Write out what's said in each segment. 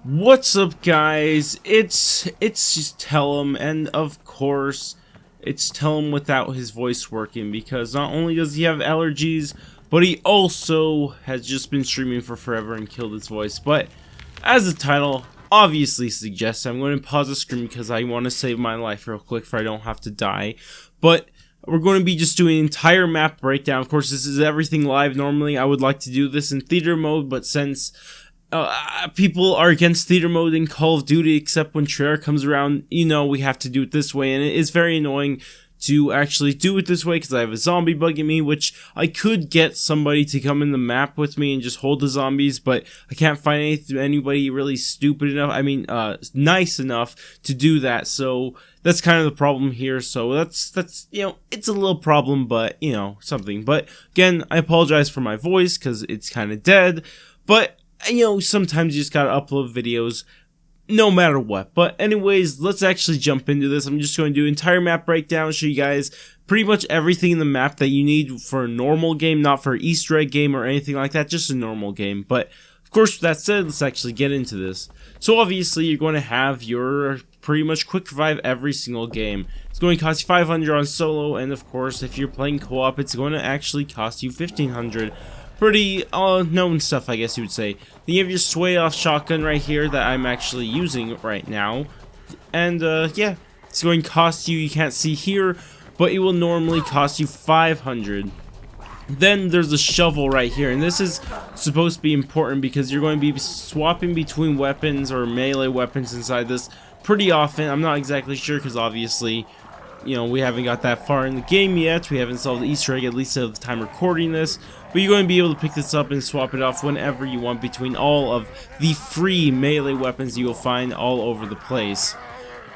What's up, guys? It's just Tellum, and of course it's Tellum without his voice working, because not only does he have allergies, but he also has just been streaming for forever and killed his voice. But as the title obviously suggests, I'm going to pause the screen because I want to save my life real quick for I don't have to die. But we're going to be just doing an entire map breakdown. Of course, this is everything live. Normally I would like to do this in theater mode, but since people are against theater mode in Call of Duty, except when Treyarch comes around, you know, we have to do it this way, and it is very annoying to actually do it this way because I have a zombie bugging me, which I could get somebody to come in the map with me and just hold the zombies, but I can't find anybody really stupid enough, nice enough to do that. So that's kind of the problem here. So that's you know, it's a little problem, but you know, something. But again, I apologize for my voice because it's kind of dead, but you know, sometimes you just gotta upload videos no matter what. But anyways, let's actually jump into this. I'm just going to do an entire map breakdown, show you guys pretty much everything in the map that you need for a normal game, not for an Easter egg game or anything like that, just a normal game. But of course, with that said, let's actually get into this. So obviously, you're going to have your pretty much quick revive every single game. It's going to cost you 500 on solo, and of course, if you're playing co-op, it's going to actually cost you 1500. Pretty known stuff, I guess you would say. Then you have your sway off shotgun right here that I'm actually using right now, and yeah, it's going to cost you can't see here, but it will normally cost you 500. Then there's a shovel right here, and this is supposed to be important because you're going to be swapping between weapons or melee weapons inside this pretty often. I'm not exactly sure because obviously, you know, we haven't got that far in the game yet. We haven't solved the Easter egg, at least at the time recording this. But you're going to be able to pick this up and swap it off whenever you want between all of the free melee weapons you will find all over the place.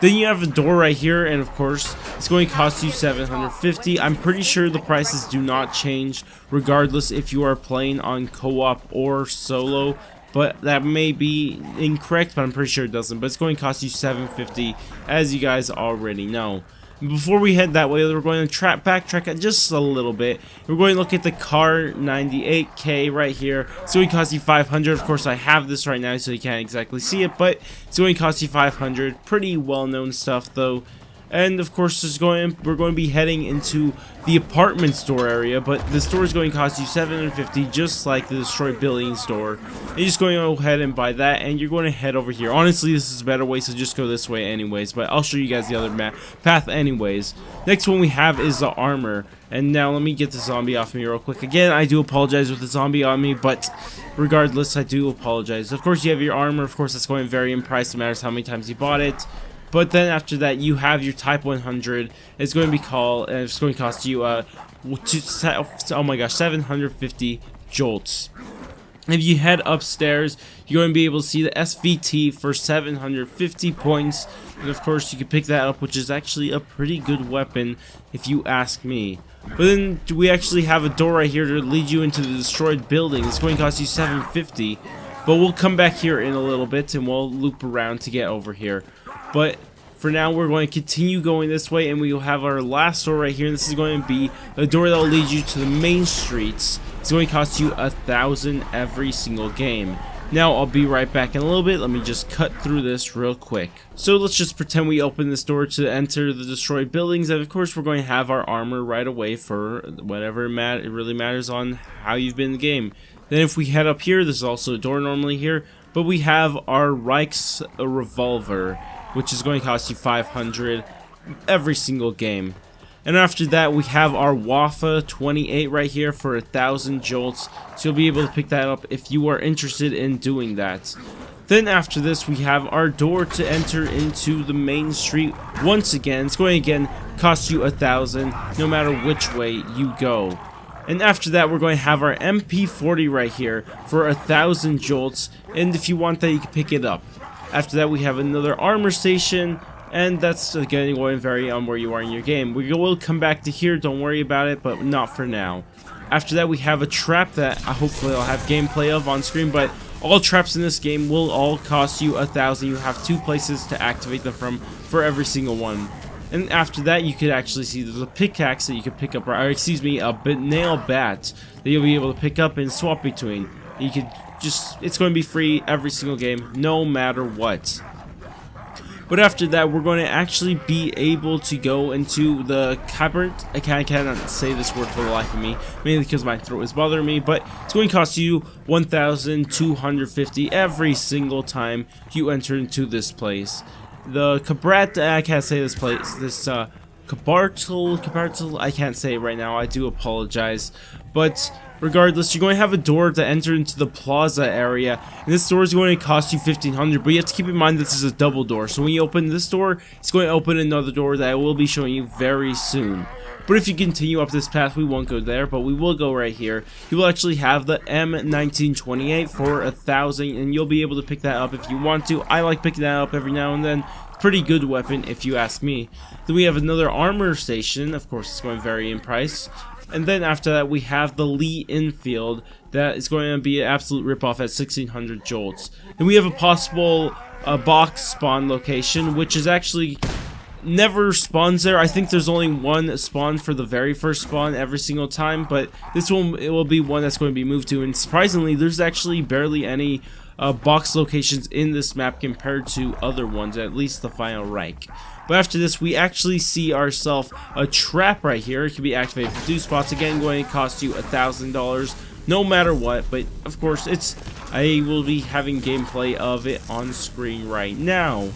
Then you have a door right here, and of course, it's going to cost you 750. I'm pretty sure the prices do not change regardless if you are playing on co-op or solo. But that may be incorrect, but I'm pretty sure it doesn't. But it's going to cost you 750, as you guys already know. Before we head that way, we're going to backtrack just a little bit. We're going to look at the Car 98K right here. It's going to cost you 500. Of course, I have this right now, so you can't exactly see it, but it's going to cost you 500. Pretty well-known stuff, though. And of course, we're going to be heading into the apartment store area, but the store is going to cost you 750, just like the destroyed building store. You're just going to go ahead and buy that, and you're going to head over here. Honestly, this is a better way, so just go this way anyways, but I'll show you guys the other path anyways. Next one we have is the armor, and now let me get the zombie off me real quick. Again, I do apologize with the zombie on me, but regardless, I do apologize. Of course, you have your armor. Of course, that's going to vary in price, no matter how many times you bought it. But then after that, you have your Type 100. It's going to be it's going to cost you oh my gosh, 750 jolts. If you head upstairs, you're going to be able to see the SVT for 750 points. And of course, you can pick that up, which is actually a pretty good weapon, if you ask me. But then we actually have a door right here to lead you into the destroyed building. It's going to cost you 750. But we'll come back here in a little bit, and we'll loop around to get over here. But for now, we're going to continue going this way, and we will have our last door right here. And this is going to be the door that will lead you to the main streets. It's going to cost you 1,000 every single game. Now, I'll be right back in a little bit. Let me just cut through this real quick. So let's just pretend we open this door to enter the destroyed buildings. And of course, we're going to have our armor right away for whatever it really matters on how you've been in the game. Then if we head up here, there's also a door normally here. But we have our Reich's revolver, which is going to cost you 500 every single game. And after that, we have our Wafa 28 right here for 1,000 jolts. So you'll be able to pick that up if you are interested in doing that. Then after this, we have our door to enter into the main street. Once again, it's going to again cost you 1,000 no matter which way you go. And after that, we're going to have our MP40 right here for 1,000 jolts. And if you want that, you can pick it up. After that, we have another armor station, and that's again going to vary on where you are in your game. We will come back to here, don't worry about it, but not for now. After that, we have a trap that hopefully I'll have gameplay of on screen, but all traps in this game will all cost you 1,000. You have 2 places to activate them from for every single one. And after that, you could actually see there's a pickaxe that you could pick up, or excuse me, a nail bat that you'll be able to pick up and swap between. You could it's going to be free every single game, no matter what. But after that, we're going to actually be able to go into the cupboard. I cannot say this word for the life of me, mainly because my throat is bothering me, but it's going to cost you 1,250 every single time you enter into this place. The Cabrat, I can't say this place, this Cabartle, I can't say it right now, I do apologize. But regardless, you're going to have a door to enter into the Plaza area, and this door is going to cost you 1,500, but you have to keep in mind this is a double door, so when you open this door, it's going to open another door that I will be showing you very soon. But if you continue up this path, we won't go there, but we will go right here. You will actually have the M1928 for 1,000, and you'll be able to pick that up if you want to. I like picking that up every now and then. Pretty good weapon, if you ask me. Then we have another armor station. Of course, it's going to vary in price. And then after that, we have the Lee Infield. That is going to be an absolute ripoff at 1,600 jolts. Then we have a possible box spawn location, which is actually never spawns there. I think there's only one spawn for the very first spawn every single time, but this one, it will be one that's going to be moved to. And surprisingly, there's actually barely any box locations in this map compared to other ones, at least the Final Reich. But after this, we actually see ourselves a trap right here. It can be activated for 2 spots. Again, going to cost you $1,000 no matter what. But of course, I will be having gameplay of it on screen right now.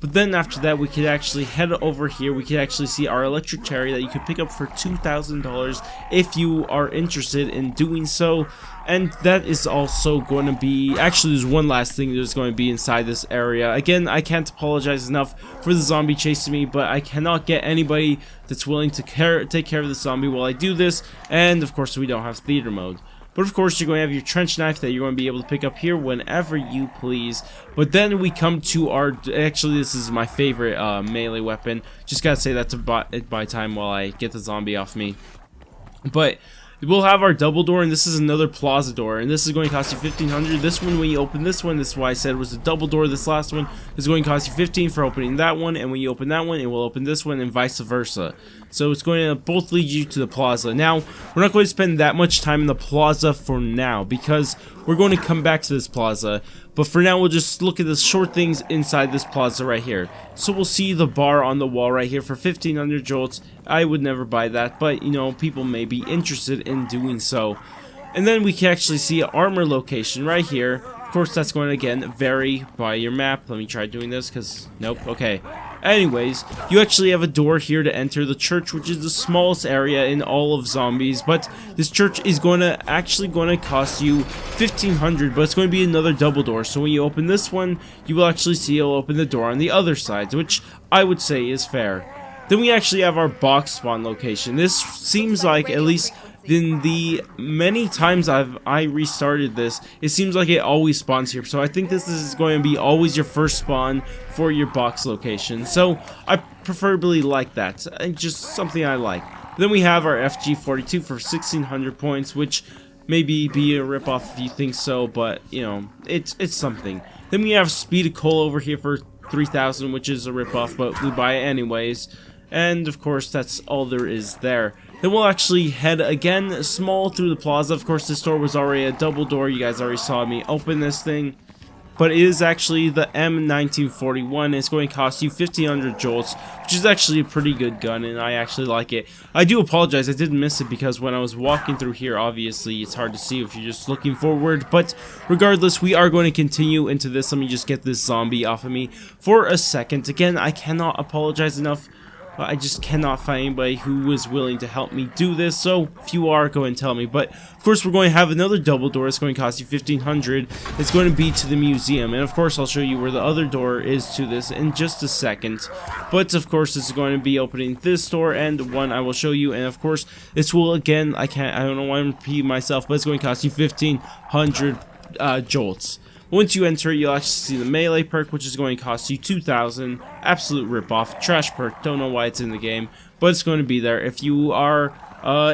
But then after that, we could actually head over here. We could actually see our electric chariot that you could pick up for $2,000 if you are interested in doing so. And that is also going to be, actually there's one last thing that's going to be inside this area. Again, I can't apologize enough for the zombie chasing me, but I cannot get anybody that's willing to take care of the zombie while I do this. And of course, we don't have theater mode. But of course, you're going to have your trench knife that you're going to be able to pick up here whenever you please. But then we come to our, actually this is my favorite melee weapon. Just gotta say that to buy time while I get the zombie off me. But we'll have our double door, and this is another Plaza door, and this is going to cost you 1,500. This one, when you open this one, this is why I said it was a double door. This last one is going to cost you 15 for opening that one, and when you open that one, it will open this one, and vice versa. So it's going to both lead you to the Plaza. Now, we're not going to spend that much time in the Plaza for now, because we're going to come back to this Plaza. But for now, we'll just look at the short things inside this Plaza right here. So we'll see the bar on the wall right here for 1,500 jolts. I would never buy that, but you know, people may be interested in doing so. And then we can actually see an armor location right here. Of course, that's going to again vary by your map. Let me try doing this, because nope. Okay. Anyways, you actually have a door here to enter the church, which is the smallest area in all of Zombies. But this church is actually going to cost you 1,500, but it's going to be another double door. So when you open this one, you will actually see it'll open the door on the other side, which I would say is fair. Then we actually have our box spawn location. This seems like, at least in the many times I restarted this, it seems like it always spawns here. So I think this is going to be always your first spawn for your box location. So I preferably like that. Just something I like. Then we have our FG42 for 1,600 points, which maybe be a ripoff if you think so, but you know, it's something. Then we have Speed of Coal over here for 3,000, which is a ripoff, but we buy it anyways. And of course, that's all there is there. Then we'll actually head again small through the Plaza. Of course, this door was already a double door. You guys already saw me open this thing. But it is actually the M1941. It's going to cost you 1,500 jolts, which is actually a pretty good gun, and I actually like it. I do apologize, I did miss it because when I was walking through here, obviously it's hard to see if you're just looking forward. But regardless, we are going to continue into this. Let me just get this zombie off of me for a second. Again, I cannot apologize enough. I just cannot find anybody who is willing to help me do this, so if you are, go and tell me. But of course, we're going to have another double door. It's going to cost you 1,500. It's going to be to the museum, and of course, I'll show you where the other door is to this in just a second. But of course, this is going to be opening this door, and one I will show you. And of course, this will again, I don't know why I'm repeating myself, but it's going to cost you 1,500 jolts. Once you enter it, you'll actually see the melee perk, which is going to cost you 2,000. Absolute ripoff. Trash perk. Don't know why it's in the game, but it's going to be there if you are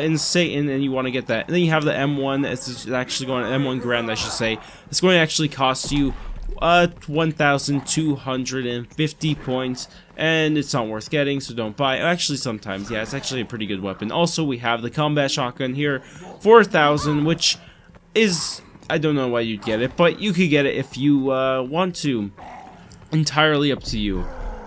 in Satan and you want to get that. And then you have the M1. It's actually going to M1 Grand, I should say. It's going to actually cost you 1,250 points, and it's not worth getting, so don't buy it. Actually, sometimes, yeah, it's actually a pretty good weapon. Also, we have the combat shotgun here, 4,000, which is I don't know why you'd get it, but you could get it if you want to. Entirely up to you.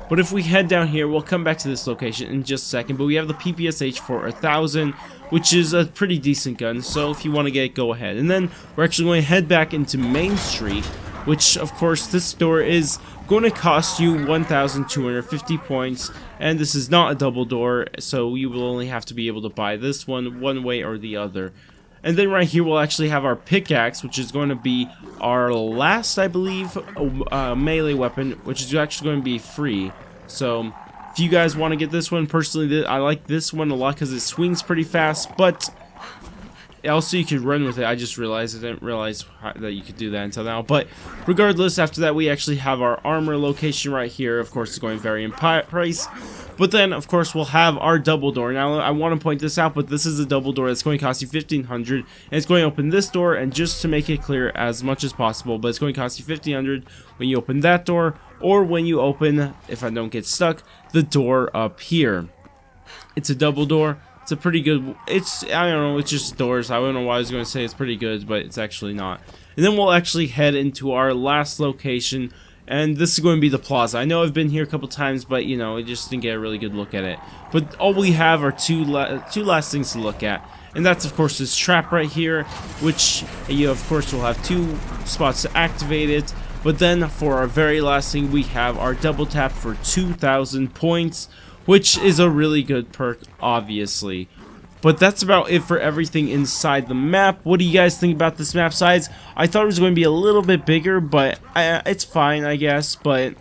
But if we head down here, we'll come back to this location in just a second. But we have the PPSH for 1,000, which is a pretty decent gun. So if you want to get it, go ahead. And then we're actually going to head back into Main Street, which of course this door is going to cost you 1,250 points. And this is not a double door, so you will only have to be able to buy this one way or the other. And then right here we'll actually have our pickaxe, which is going to be our last, I believe, melee weapon, which is actually going to be free. So if you guys want to get this one, personally, I like this one a lot because it swings pretty fast, but also you could run with it. I just realized, I didn't realize that you could do that until now. But regardless, after that we actually have our armor location right here. Of course, it's going to vary in price. But then, of course, we'll have our double door. Now, I want to point this out, but this is a double door that's going to cost you 1,500. And it's going to open this door, and just to make it clear as much as possible, but it's going to cost you 1,500 when you open that door, or when you open, if I don't get stuck, the door up here. It's a double door. It's a pretty good, I don't know, it's just doors. I don't know why I was going to say it's pretty good, but it's actually not. And then we'll actually head into our last location, and this is going to be the Plaza. I know I've been here a couple times, but you know, I just didn't get a really good look at it. But all we have are two last things to look at, and that's of course this trap right here, which you of course will have 2 spots to activate it. But then for our very last thing, we have our double tap for 2,000 points, which is a really good perk, obviously. But that's about it for everything inside the map. What do you guys think about this map size? I thought it was going to be a little bit bigger, but it's fine, I guess. But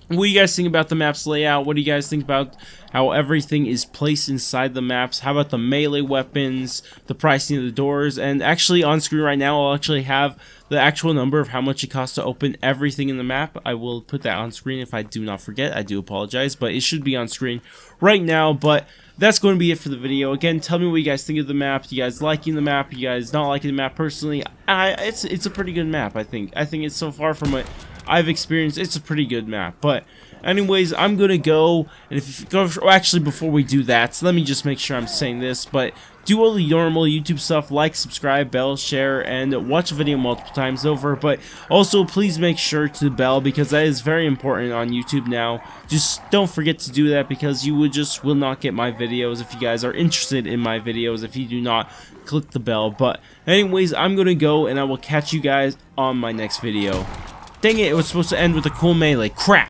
what do you guys think about the map's layout? What do you guys think about how everything is placed inside the maps? How about the melee weapons, the pricing of the doors? And actually on screen right now, I'll actually have the actual number of how much it costs to open everything in the map. I will put that on screen if I do not forget. I do apologize, but it should be on screen right now. But that's going to be it for the video. Again, tell me what you guys think of the map. You guys liking the map? You guys not liking the map? Personally, it's a pretty good map, I think. I think it's, so far from what I've experienced, it's a pretty good map. But anyways, I'm gonna go, and actually before we do that, so let me just make sure I'm saying this, but do all the normal YouTube stuff, like, subscribe, bell, share, and watch the video multiple times over. But also please make sure to bell, because that is very important on YouTube now. Just don't forget to do that, because you will not get my videos if you guys are interested in my videos if you do not click the bell. But anyways, I'm gonna go, and I will catch you guys on my next video. Dang it, it was supposed to end with a cool melee. Crap!